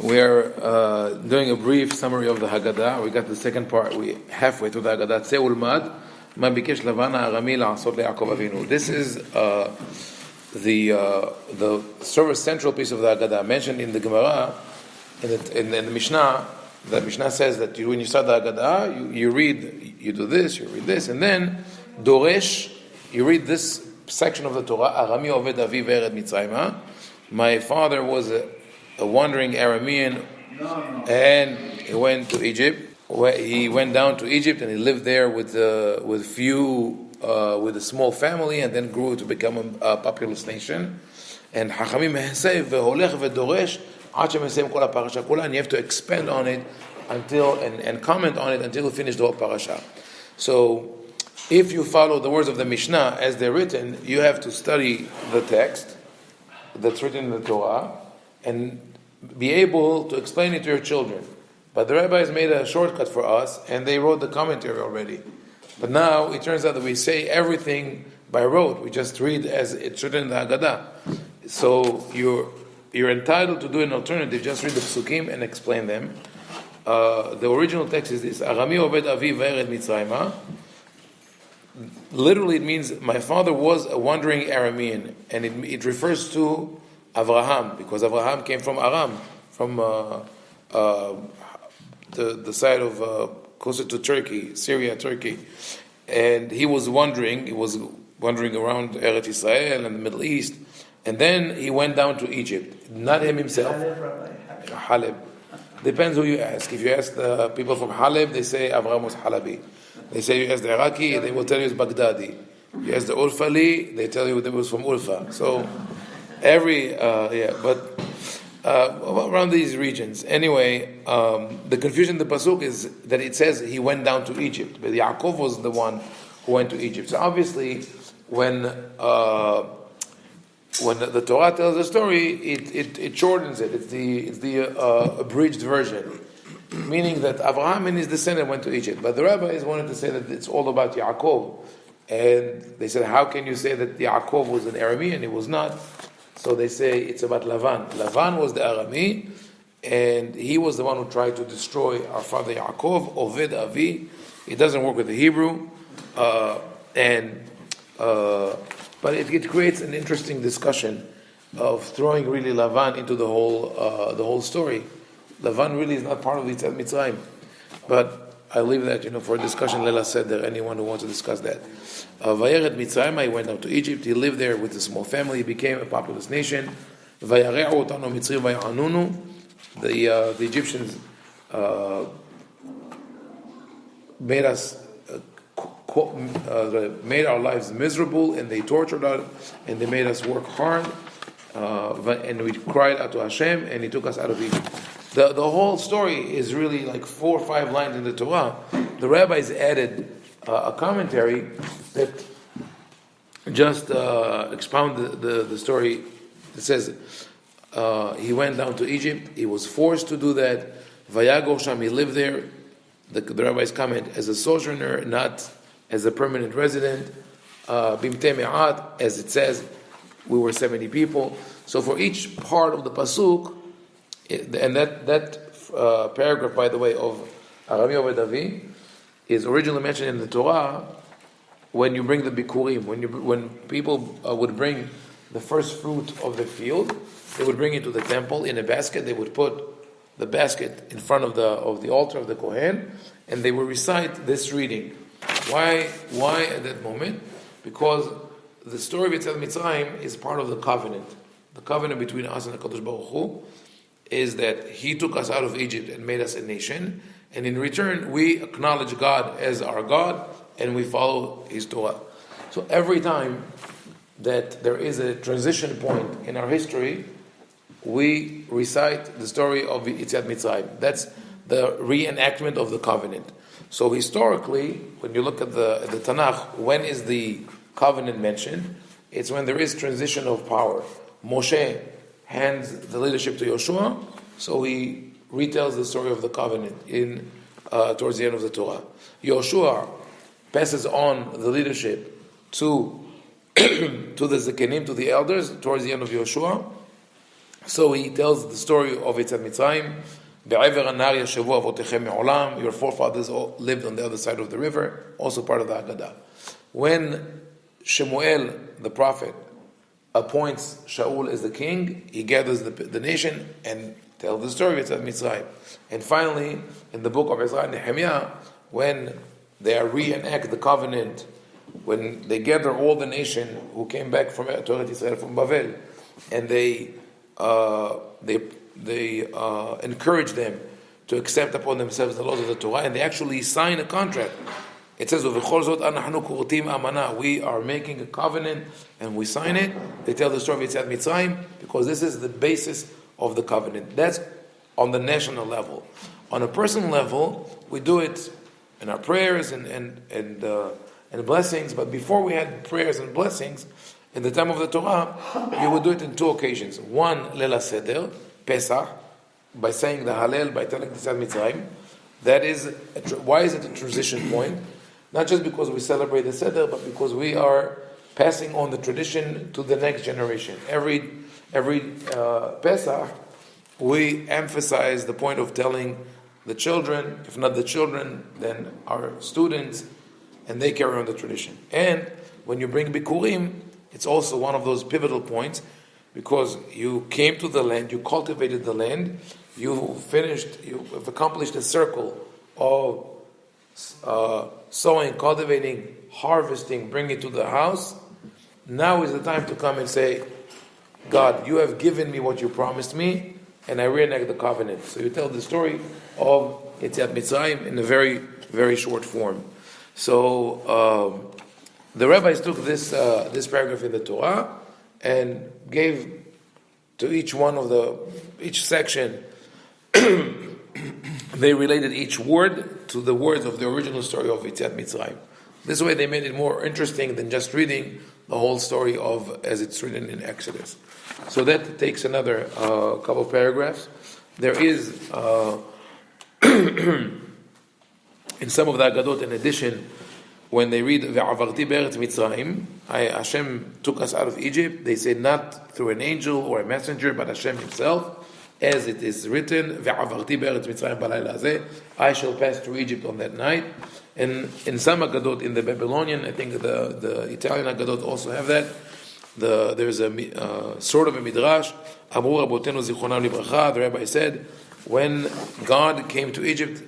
We're doing a brief summary of the Haggadah. We got the second part. We halfway through the Haggadah. Tzeh ulmad ma bikesh Lavan ha'arami la'asot leYaakov Avinu. This is the sort of central piece of the Haggadah mentioned in the Gemara, in the Mishnah. The Mishnah says that when you start the Haggadah, you read, you do this, you read this, and then Doresh, you read this section of the Torah. Haim Ovadia ve'ered Mitzrayma. My father was a wandering Aramean, and he went to Egypt. He went down to Egypt and he lived there with a small family, and then grew to become a populous nation. And Hachamim Mehesev ve'holech ve'doresh ad shemesem kol ha'parasha kula, and you have to expand on it until and comment on it until you finish the whole parasha. So, if you follow the words of the Mishnah as they're written, you have to study the text that's written in the Torah and be able to explain it to your children. But the rabbis made a shortcut for us, and they wrote the commentary already. But now it turns out that we say everything by rote. We just read as it's written in the Haggadah. So you're entitled to do an alternative. Just read the psukim and explain them. The original text is this: Arami obed avi ve'ered Mitzrayma. Literally, it means my father was a wandering Aramean, and it refers to Avraham, because Avraham came from Aram, from the side of closer to Turkey, Syria, Turkey, and he was wandering. He was wandering around Eretz Israel and the Middle East, and then he went down to Egypt. Not him himself. Haleb. Depends who you ask. If you ask the people from Haleb, they say Avraham was Halabi. They say you ask the Iraqi, they will tell you it's Baghdadi. You ask the Urfali, they tell you it was from Urfa. So around these regions. Anyway, the confusion in the pasuk is that it says he went down to Egypt, but Yaakov was the one who went to Egypt. So obviously, when the Torah tells the story, it shortens it. It's the abridged version, meaning that Abraham and his descendant went to Egypt. But the rabbis wanted to say that it's all about Yaakov, and they said, how can you say that Yaakov was an Aramean? It was not. So they say it's about Lavan. Lavan was the Arami, and he was the one who tried to destroy our father Yaakov, Oved Avi. It doesn't work with the Hebrew, but it creates an interesting discussion of throwing really Lavan into the whole story. Lavan really is not part of Yetziat Mitzrayim, but I leave that for a discussion. Lela Seder, anyone who wants to discuss that. Vayered Mitzrayim, he went down to Egypt. He lived there with a small family. He became a populous nation. Vayare'u otanu Mitzrim vayanunu. The Egyptians made our lives miserable, and they tortured us, and they made us work hard. And we cried out to Hashem, and He took us out of Egypt. The whole story is really like 4 or 5 lines in the Torah. The rabbis added a commentary that just expounded the story. It says he went down to Egypt. He was forced to do that. Vayagor Sham, he lived there. The rabbis comment as a sojourner, not as a permanent resident. Bimte me'at, as it says, we were 70 people. So for each part of the pasuk, and that paragraph, by the way, of Haim Ovadia is originally mentioned in the Torah when you bring the bikurim, when people would bring the first fruit of the field, they would bring it to the temple in a basket. They would put the basket in front of the altar of the Kohen, and they would recite this reading. Why at that moment? Because the story of Yetziat Mitzrayim is part of the covenant. The covenant between us and the Kadosh Baruch Hu is that He took us out of Egypt and made us a nation, and in return we acknowledge God as our God and we follow His Torah. So every time that there is a transition point in our history, we recite the story of Yetziat Mitzrayim. That's the reenactment of the covenant. So historically, when you look at the Tanakh, when is the covenant mentioned? It's when there is transition of power. Moshe hands the leadership to Yoshua, so he retells the story of the covenant towards the end of the Torah. Yoshua passes on the leadership to the Zekenim, to the elders, towards the end of Yoshua, So he tells the story of Yetziat Mitzrayim. Be'ever anar yashavu avotechem me'olam. Your forefathers all lived on the other side of the river. Also part of the Haggadah. When Shemuel, the prophet, appoints Shaul as the king, he gathers the nation and tells the story of Yetziat Mitzrayim. And finally, in the book of Ezra and Nehemiah, when they reenact the covenant, when they gather all the nation who came back from Torah Israel from Bavel, and they encourage them to accept upon themselves the laws of the Torah, and they actually sign a contract. It says, we are making a covenant and we sign it. They tell the story of Yetziat Mitzrayim because this is the basis of the covenant. That's on the national level. On a personal level, we do it in our prayers and blessings, but before we had prayers and blessings, in the time of the Torah, you would do it in two occasions. One, Leila Seder, Pesach, by saying the Hallel, by telling the Yetziat Mitzrayim. That is, why is it a transition point? Not just because we celebrate the Seder, but because we are passing on the tradition to the next generation. Every Pesach, we emphasize the point of telling the children, if not the children, then our students, and they carry on the tradition. And when you bring Bikurim, it's also one of those pivotal points, because you came to the land, you cultivated the land, you've accomplished a circle of sowing, cultivating, harvesting, bringing it to the house. Now is the time to come and say, God, you have given me what you promised me, and I reenact the covenant. So you tell the story of Yetziat Mitzrayim in a very, very short form. So the rabbis took this paragraph in the Torah and gave to each section they related each word to the words of the original story of Yetziat Mitzrayim. This way they made it more interesting than just reading the whole story as it's written in Exodus. So that takes another couple paragraphs. There is in some of the Haggadot, in addition, when they read Ve'avarti be'eretz Mitzrayim, Hashem took us out of Egypt, they say not through an angel or a messenger, but Hashem himself, as it is written, Ve'avarti be'eretz Mitzrayim b'layla hazeh, I shall pass through Egypt on that night. And in some Haggadot, in the Babylonian, I think the Italian Haggadot also have that. There's a sort of a midrash. Amru Rabotenu Zichronam Libracha. The rabbi said, when God came to Egypt,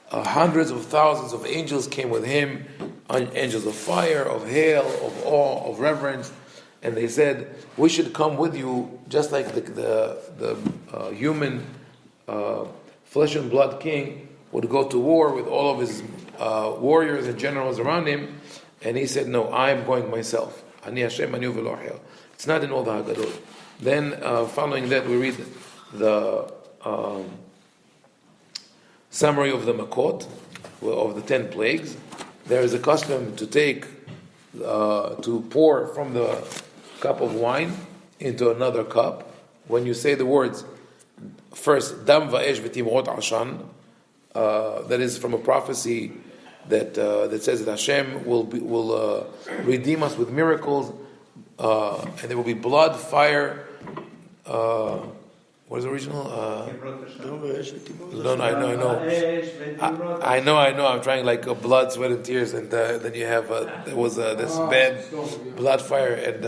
hundreds of thousands of angels came with him, angels of fire, of hail, of awe, of reverence, and they said, we should come with you, just like the human flesh and blood king would go to war with all of his warriors and generals around him. And he said, no, I am going myself. Ani Hashem, ani v'lo achel. It's not in all the Haggadot. Then following that, we read the summary of the Makot, of the 10 plagues. There is a custom to to pour from the cup of wine into another cup. When you say the words, first, Dam va'esh v'timrot ashan, that is from a prophecy that says that Hashem will redeem us with miracles, and there will be blood, fire. What is the original? No, I know. I'm trying like blood, sweat, and tears, and then you have there was this bad blood, fire, and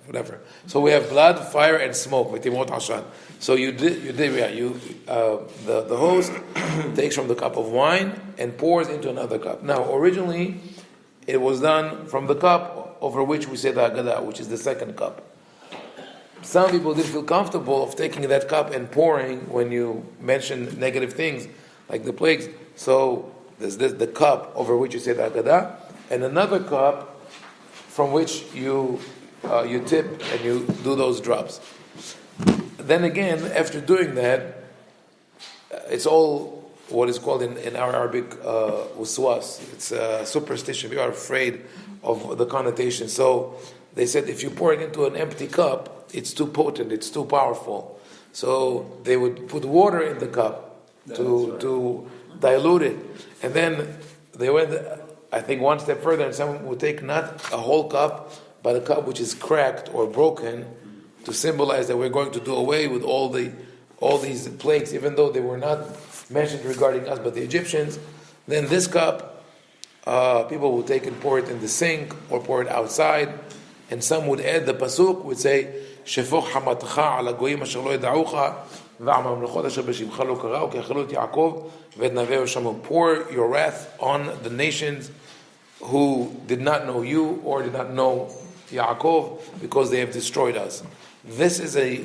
whatever. So we have blood, fire, and smoke. So the host takes from the cup of wine and pours into another cup. Now, originally, it was done from the cup over which we say the Haggadah, which is the second cup. Some people didn't feel comfortable of taking that cup and pouring when you mention negative things, like the plagues. So there's the cup over which you say the Haggadah, and another cup from which you tip and you do those drops. Then again, after doing that, it's all what is called in our Arabic waswas. It's superstition. We are afraid of the connotation. So they said if you pour it into an empty cup, it's too potent, it's too powerful. So they would put water in the cup to dilute it. And then they went, I think, one step further, and someone would take not a whole cup, but a cup which is cracked or broken, to symbolize that we're going to do away with all these plagues, even though they were not mentioned regarding us, but the Egyptians. Then this cup, people would take and pour it in the sink or pour it outside, and some would add the pasuk, would say, "Shefoch hamatcha ala goyim asher lo yeda'ucha, v'ama mamlechot asher b'shimcha lo kara'u ki achalu et Yaakov v'et naveu shamu." Pour your wrath on the nations who did not know you or did not know Yaakov, because they have destroyed us. This is a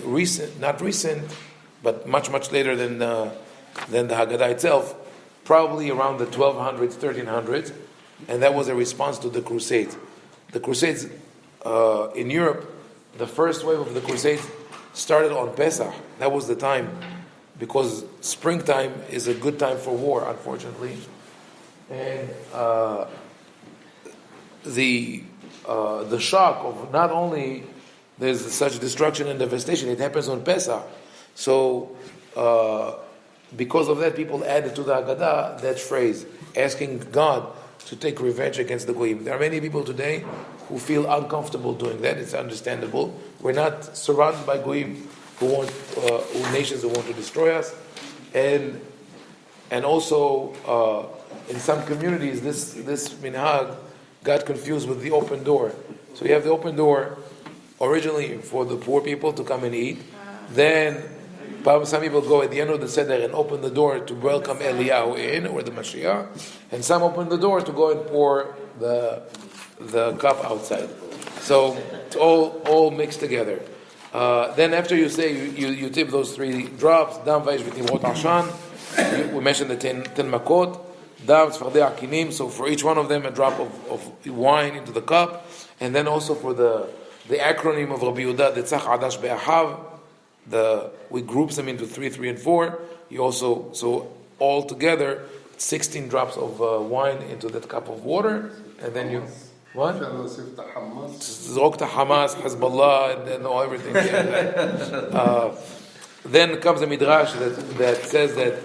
not recent, but much later than the Haggadah itself, probably around the 1200s, 1300s, and that was a response to the Crusades. The Crusades in Europe, the first wave of the Crusades started on Pesach. That was the time, because springtime is a good time for war, unfortunately, and the shock of not only there's such destruction and devastation, it happens on Pesach. So, because of that, people added to the Haggadah that phrase, asking God to take revenge against the Goyim. There are many people today who feel uncomfortable doing that. It's understandable. We're not surrounded by Goyim who nations who want to destroy us, and also in some communities, this minhag got confused with the open door. So you have the open door originally for the poor people to come and eat. Then some people go at the end of the Seder and open the door to welcome Eliyahu in, or the Mashiach. And some open the door to go and pour the cup outside. So it's all mixed together. Then after you say, you tip those 3 drops, Dam Vaish V'Timrot Ashan. We mentioned the 10 makot. Dam Tzfardei Akinim. So for each one of them, a drop of wine into the cup. And then also for the acronym of rabbi-ovadia, the Tzach Adash Be'ahav, we group them into 3, 3, and 4. You also, so all together, 16 drops of wine into that cup of water, and then you, what? Zrok ta Hamas, Hezbollah, and all everything. Then comes the midrash that says that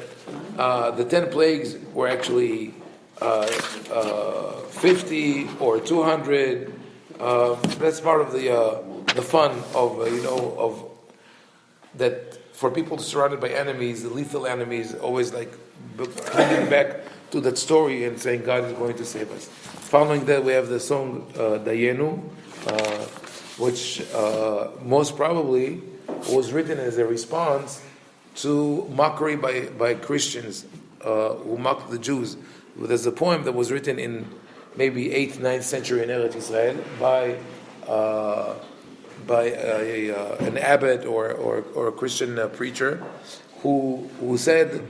the 10 plagues were actually 50 or 200. That's part of the fun of of that, for people surrounded by enemies, lethal enemies, always like coming back to that story and saying God is going to save us. Following that, we have the song Dayenu, which most probably was written as a response to mockery by Christians who mocked the Jews. There's a poem that was written in maybe 8th, 9th century in Eretz Israel by an abbot or a Christian preacher who said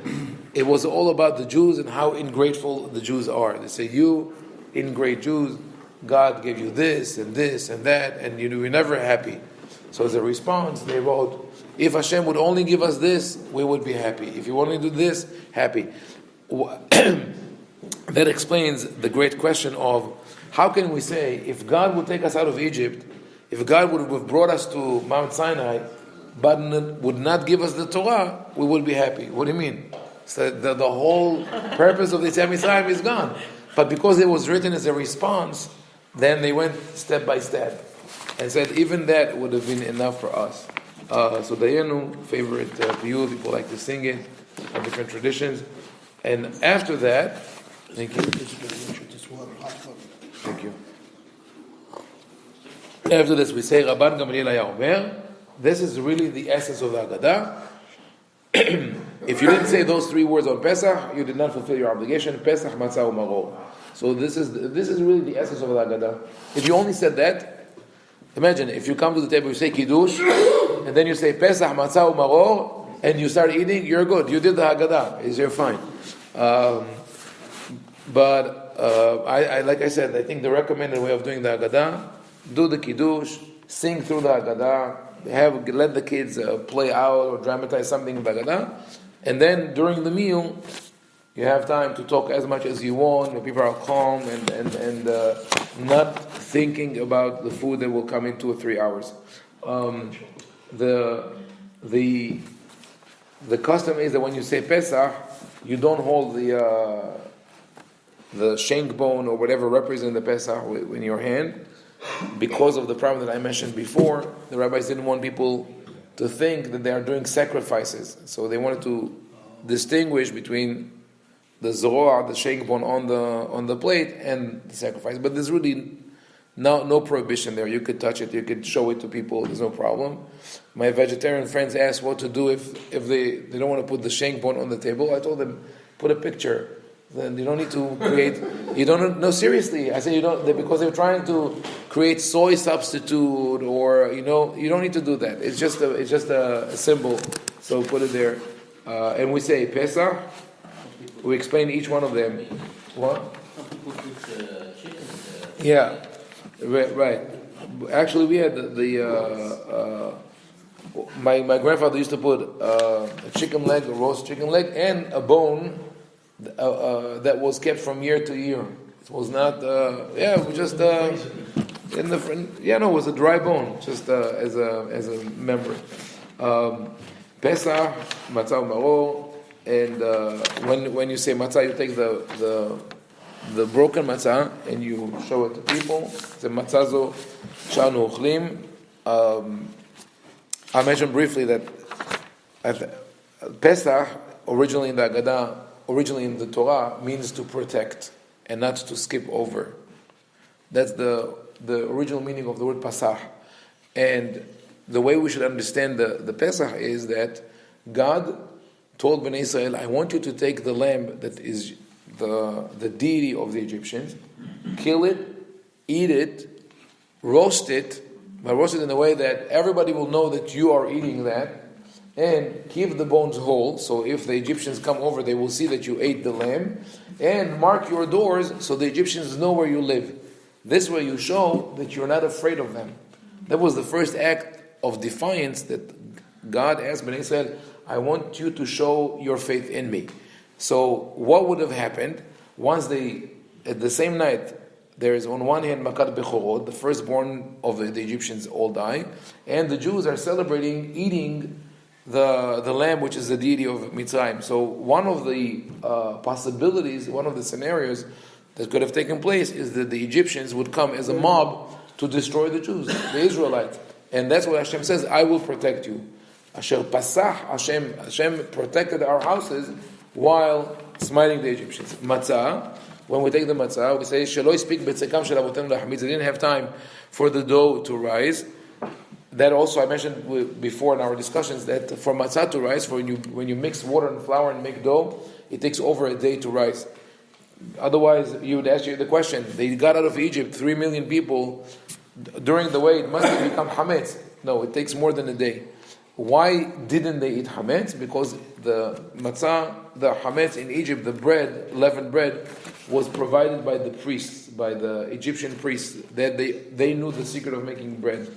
it was all about the Jews and how ingrateful the Jews are. They say, you ingrate Jews, God gave you this and this and that, and you're never happy. So as a response, they wrote, if Hashem would only give us this, we would be happy. If you only do this, happy. That explains the great question of how can we say, if God would take us out of Egypt, if God would have brought us to Mount Sinai, but would not give us the Torah, we would be happy. What do you mean? So the whole purpose of the Yetziat Mitzrayim is gone. But because it was written as a response, then they went step by step and said even that would have been enough for us. So Dayenu, favorite view, people like to sing it, have different traditions. And after that, thank you. Thank you. After this, we say, Rabban Gamliel Haya Omer. This is really the essence of the Haggadah. If you didn't say those 3 words on Pesach, you did not fulfill your obligation. Pesach, Matzah, Umaror. So this is really the essence of the Haggadah. If you only said that, imagine if you come to the table, you say Kiddush, and then you say Pesach, Matzah, Umaror, and you start eating, you're good. You did the Haggadah. You're fine. But like I said, I think the recommended way of doing the Haggadah, do the Kiddush, sing through the Haggadah, let the kids play out or dramatize something in the Haggadah, and then during the meal, you have time to talk as much as you want, and people are calm and not thinking about the food that will come in 2 or 3 hours. The custom is that when you say Pesach, you don't hold the shank bone or whatever represents the Pesach in your hand. because of the problem that I mentioned before, the rabbis didn't want people to think that they are doing sacrifices. So they wanted to distinguish between the zroa, the sheikbon on the plate, and the sacrifice. But there's really no prohibition there. You could touch it, you could show it to people, there's no problem. My vegetarian friends asked what to do if they don't want to put the sheikbon on the table. I told them, put a picture. Then you don't need to create. You don't. No, seriously. I said you don't, because they're trying to create soy substitute, or you don't need to do that. It's just a symbol. So put it there, and we say Pesach. We explain each one of them. What? Yeah, right. Actually, we had my grandfather used to put a chicken leg, a roast chicken leg, and a bone. That was kept from year to year. It was not. It was just in the. It was a dry bone, just as a memory. Pesach, matzah maror, and when you say matzah, you take the broken matzah and you show it to people. The matzah shanu ochlim. I mentioned briefly that Pesach, originally in the Agadah, originally in the Torah, means to protect and not to skip over. That's the original meaning of the word Pasach. And the way we should understand the Pesach is that God told Bnei Israel, I want you to take the lamb that is the deity of the Egyptians, kill it, eat it, roast it, but roast it in a way that everybody will know that you are eating that, and keep the bones whole, so if the Egyptians come over, they will see that you ate the lamb, and mark your doors so the Egyptians know where you live. This way you show that you're not afraid of them. That was the first act of defiance that God asked Bnei Israel, I want you to show your faith in me. So what would have happened once at the same night, there is on one hand Makat Bechorot, the firstborn of the Egyptians all die, and the Jews are celebrating eating the lamb, which is the deity of Mitzrayim. So one of the possibilities, one of the scenarios that could have taken place is that the Egyptians would come as a mob to destroy the Jews, the Israelites. And that's what Hashem says, I will protect you. Asher Pasach, Hashem protected our houses while smiting the Egyptians. Matzah, when we take the matzah, we say, Sheloi speak betzekam shel avotenu lahamitz. They didn't have time for the dough to rise. That also, I mentioned before in our discussions, that for matzah to rise, when you mix water and flour and make dough, it takes over a day to rise. Otherwise, you would ask you the question, they got out of Egypt, 3 million people, during the way, it must have become hametz. No, it takes more than a day. Why didn't they eat hametz? Because the matzah, the hametz in Egypt, the bread, leavened bread, was provided by the priests, by the Egyptian priests, that they knew the secret of making bread.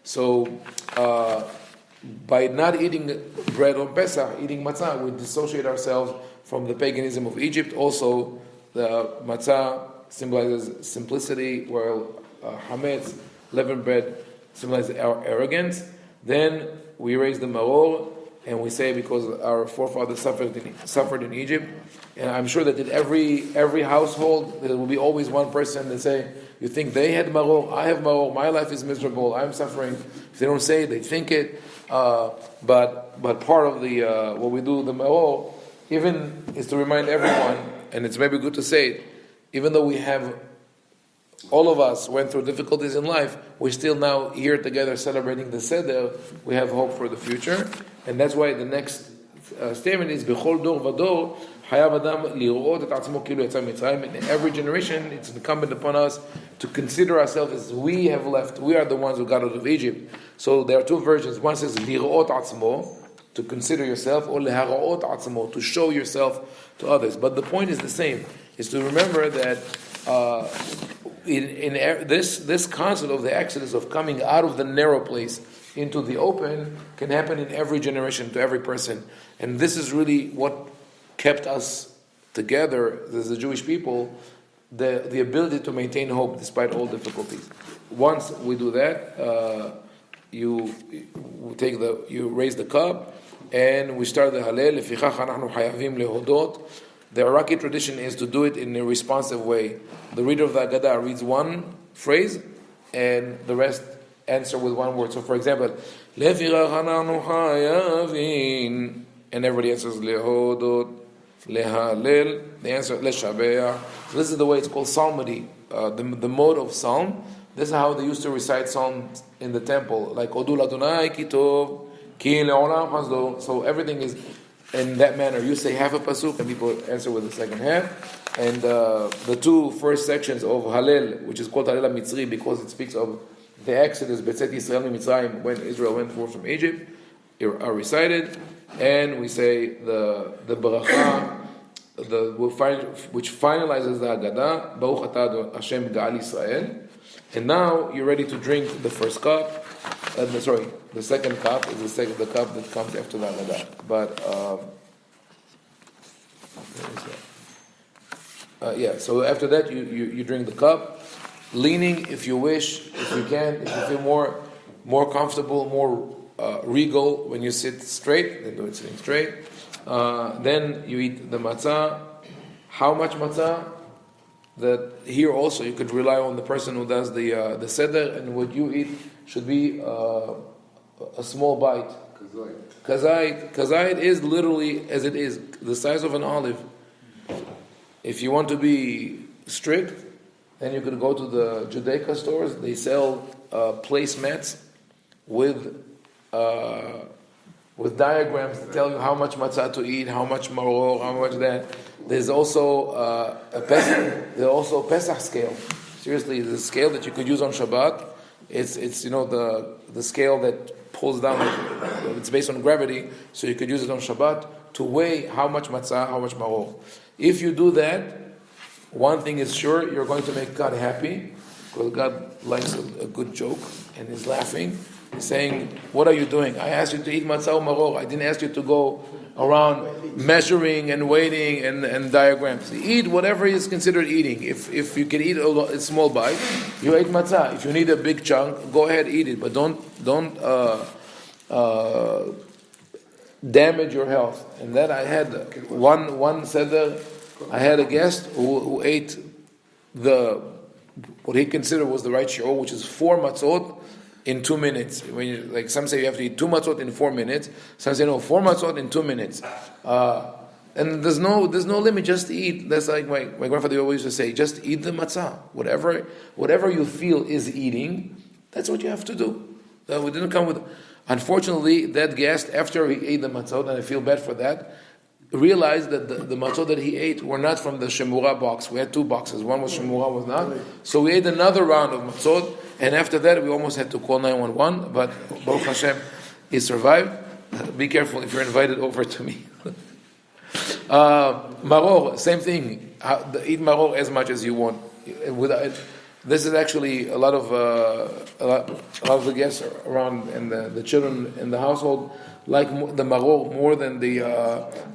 So, by not eating bread on Pesach, eating matzah, we dissociate ourselves from the paganism of Egypt. Also, the matzah symbolizes simplicity, while hametz, leavened bread, symbolizes our arrogance. Then we raise the maror, and we say because our forefathers suffered in Egypt. And I'm sure that in every household there will be always one person that say, you think they had maror, I have maror, my life is miserable, I'm suffering. If they don't say it, they think it. But part of the what we do, the maror, even is to remind everyone, and it's maybe good to say it, even though we have, all of us went through difficulties in life, we're still now here together celebrating the Seder. We have hope for the future. And that's why the next statement is, B'chol dor vador, hayav adam lirot et atzmo kilu yatsa mitzrayim. In every generation, it's incumbent upon us to consider ourselves as we have left. We are the ones who got out of Egypt. So there are two versions. One says, lirot atzmo, to consider yourself, or leharot atzmo, to show yourself to others. But the point is the same, is to remember that in this concept of the exodus, of coming out of the narrow place into the open, can happen in every generation, to every person. And this is really what kept us together as the Jewish people, the ability to maintain hope despite all difficulties. Once we do that, you raise the cup, and we start the Hallel. Lefichach anachnu hayavim lehodot. The Iraqi tradition is to do it in a responsive way. The reader of the Agadah reads one phrase, and the rest answer with one word. So for example, Lefichach ananu chayavin, and everybody answers lehodot, lehalel. The answer leshabeach. So this is the way it's called psalmody, the mode of psalm. This is how they used to recite psalms in the temple, like Odul Adonai Kitov Ki Leolam Chazdo. So everything is in that manner. You say half a pasuk, and people answer with the second half. And the two first sections of Halel, which is called Halel HaMitzri, because it speaks of the Exodus, Betzet Yisrael Mitzrayim, when Israel went forth from Egypt, are recited. And we say the bracha, which finalizes the Haggadah, Baruch Atah Hashem Ga'al Yisrael. And now you're ready to drink the first cup. The second cup is the cup that comes after the Haggadah. But so after that you drink the cup, leaning if you wish, if you can, if you feel more comfortable, more regal when you sit straight, then do it sitting straight. Then you eat the matzah. How much matzah? That here also you could rely on the person who does the Seder, and what you eat should be a small bite. Kazait is literally as it is, the size of an olive. If you want to be strict, then you could go to the Judaica stores. They sell placemats with diagrams to tell you how much matzah to eat, how much maror, how much that. There's also a Pesach scale. Seriously, the scale that you could use on Shabbat. It's the scale that pulls down. It's based on gravity, so you could use it on Shabbat to weigh how much matzah, how much maror. If you do that, one thing is sure, you're going to make God happy, because God likes a good joke and is laughing. He's saying, "What are you doing? I asked you to eat matzah maror. I didn't ask you to go around measuring and weighting and diagrams. Eat whatever is considered eating. If you can eat a small bite, you ate matzah. If you need a big chunk, go ahead, eat it. But don't damage your health." And then I had one Seder, I had a guest who ate what he considered was the right shiur, which is 4 matzot in 2 minutes. When some say you have to eat 2 matzot in 4 minutes. Some say no, 4 matzot in 2 minutes. And there's no limit. Just eat. That's like my grandfather always used to say. Just eat the matzah. Whatever you feel is eating, that's what you have to do. We didn't come with. Unfortunately, that guest, after he ate the matzot, and I feel bad for that, realized that the matzot that he ate were not from the shemura box. We had 2 boxes. One was shemura, was not. So we ate another round of matzot, and after that we almost had to call 911. But Baruch Hashem, he survived. Be careful if you're invited over to me. Maror, same thing. Eat maror as much as you want. This is actually a lot of the guests around and the children in the household like the maror more than the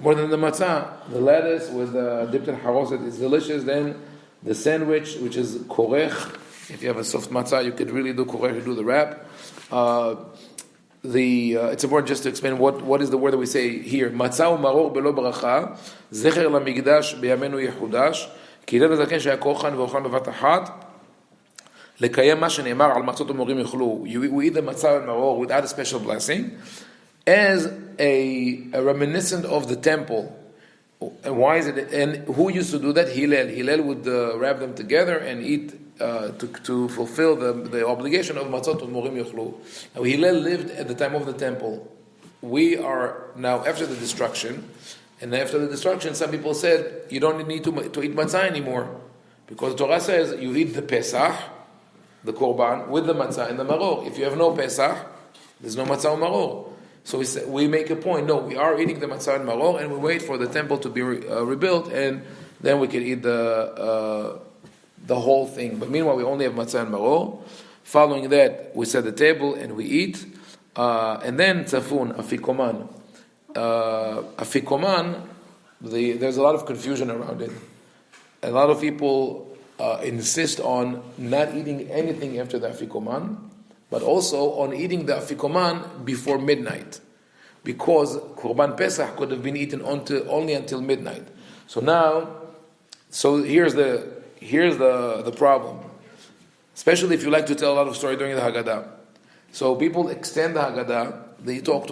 matzah. The lettuce with dipped in haroset is delicious. Then the sandwich, which is korech. If you have a soft matzah, you could really do korech. You do the wrap. It's important just to explain what is the word that we say here. Matzah u'maror belo bracha zecher lamigdash biyamenu yehudash ki ilel hazaken shaya kochan ve'ochan bevat achat lekayem ma shene'emar al matzot u'morim yuchlu. We eat the matzah and maror without a special blessing, as a reminiscent of the temple. And why is it? And who used to do that? Hillel would wrap them together and eat to fulfill the obligation of matzot u'morim yuchlu. Now Hillel lived at the time of the temple. We are now after the destruction, and after the destruction, some people said you don't need to eat matzah anymore, because Torah says you eat the Pesach, the korban, with the matzah and the maror. If you have no Pesach, there's no matzah or maror. So we make a point. No, we are eating the matzah and maror, and we wait for the temple to be rebuilt, and then we can eat the whole thing. But meanwhile, we only have matzah and maror. Following that, we set the table and we eat, and then tzafun, afikoman. Afikoman, there's a lot of confusion around it. A lot of people insist on not eating anything after the afikoman, but also on eating the afikoman before midnight, because Korban Pesach could have been eaten only until midnight. So here's the problem. especially if you like to tell a lot of story during the Haggadah. So people extend the Haggadah, they talk.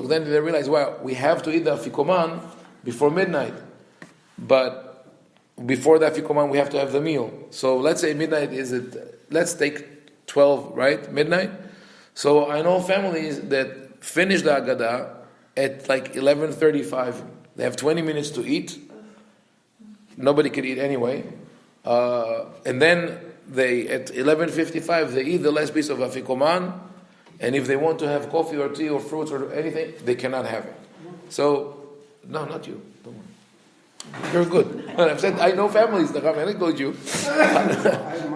Then they realize, well, we have to eat the afikoman before midnight. But before the afikoman, we have to have the meal. So let's say midnight let's take 12, right? Midnight. So I know families that finish the Haggadah at like 11:35. They have 20 minutes to eat. Nobody can eat anyway. And then at 11:55, they eat the last piece of afikoman. And if they want to have coffee or tea or fruits or anything, they cannot have it. So, no, not you. Don't worry. You're good. I've said I know families. I told you.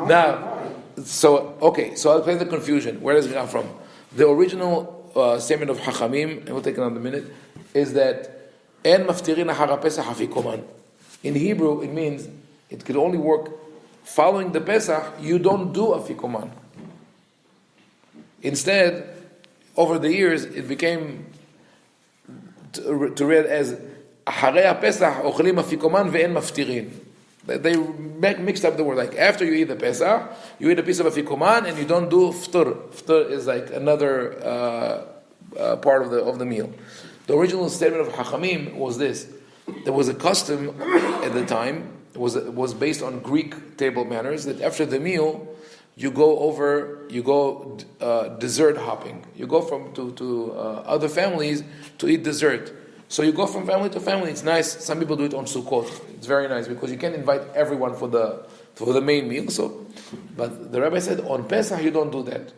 Now, so I'll explain the confusion. Where does it come from? The original statement of Hachamim, and we'll take another minute, is that En maftirin ahara Pesach afikoman. In Hebrew, it means it could only work following the Pesach. You don't do afikoman. Instead, over the years, it became to read as Acharei Pesach ochlim afikoman ve'en maftirin. They mixed up the word. Like after you eat the Pesach, you eat a piece of afikoman and you don't do ftur. Ftur is like another part of the meal. The original statement of Hachamim was this: there was a custom at the time. It was based on Greek table manners that after the meal, you go dessert hopping. You go to other families to eat dessert. So you go from family to family. It's nice. Some people do it on Sukkot. It's very nice because you can't invite everyone for the main meal. So, but the rabbi said on Pesach you don't do that.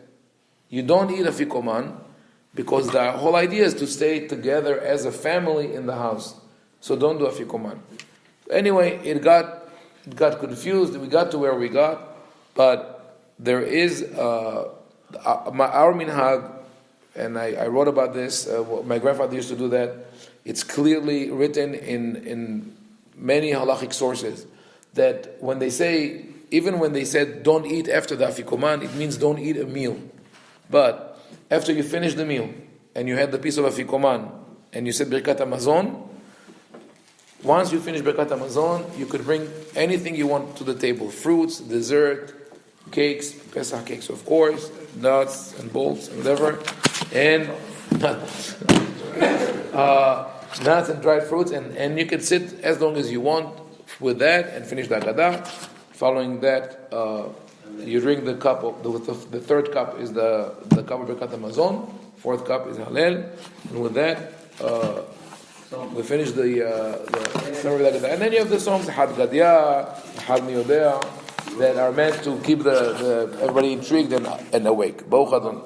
You don't eat afikoman because the whole idea is to stay together as a family in the house. So don't do afikoman. Anyway, it got confused. We got to where we got, but there is our minhag, and I wrote about this. My grandfather used to do that. It's clearly written in many halachic sources that even when they said don't eat after the afikoman, it means don't eat a meal. But after you finish the meal and you had the piece of afikoman and you said Birkat Hamazon, once you finish Birkat Hamazon, you could bring anything you want to the table: fruits, dessert, cakes, Pesach cakes, of course, nuts and bolts and whatever, and nuts and dried fruits, and you can sit as long as you want with that and finish the Haggadah. Following that, you drink the cup the third cup is the cup of Birkat Hamazon, fourth cup is Hallel, and with that we finish the summary of the Haggadah. And then you have the songs Had Gadya, Had Miodea, that are meant to keep the everybody intrigued and awake. Baruch Adon.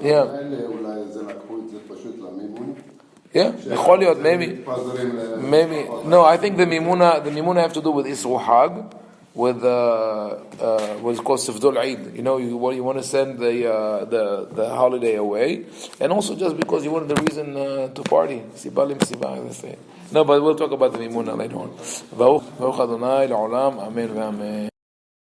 Yeah. Yeah, יכול להיות, maybe. No, I think the mimuna have to do with Isru Hag, with what's called Sifdul Eid. You know, you want to send the holiday away, and also just because you wanted the reason to party. Sibalim siba, as they say. No, but we'll talk about the mimuna later on. Baruch Adonai L'olam, Amen v'Amen.